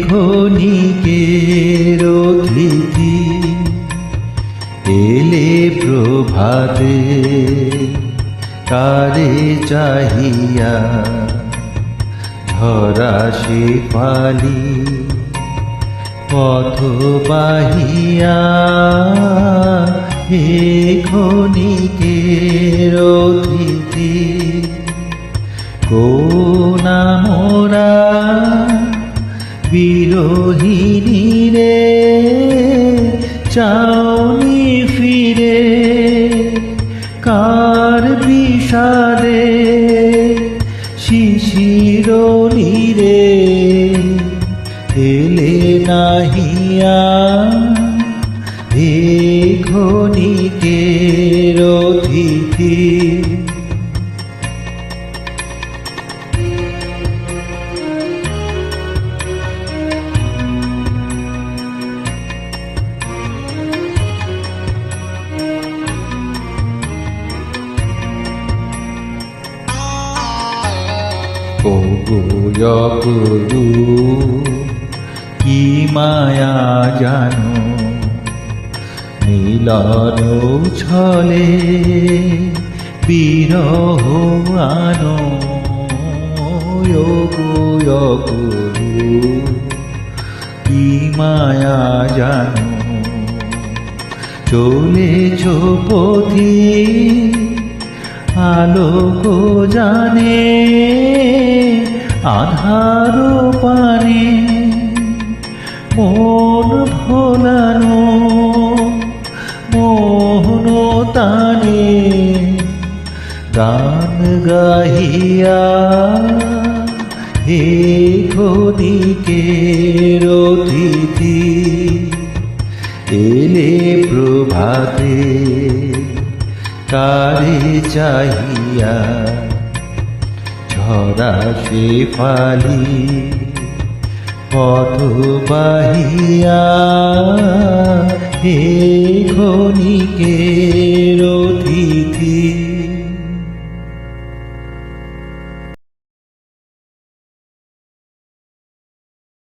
ক্ষণিকের অতিথি এলে প্রভাতে কারে চাহিয়া ধরা শেফালি পথ বাহিয়া হে ক্ষণিকের অতিথি কোন মোরা বিরোহিনী রে চাওনি ফিরে কার বিষাদে শিশিরলি রে এলে নাহিয়া হে ক্ষণিকের অতিথি গুরু কি মায়া জানো মিলন ছলে বিরহ আনো গুরু কি মায়া জানো চলেছ পথি আলোক জানে আধার পানে মন ভোলানো মোহন তানে গান গাহিয়া হে ক্ষণিকের অতিথি এলে প্রভাতে কারে চাহিয়া ঝরা শেফালি পথ বাহিয়া হে ক্ষণিকের অতিথি।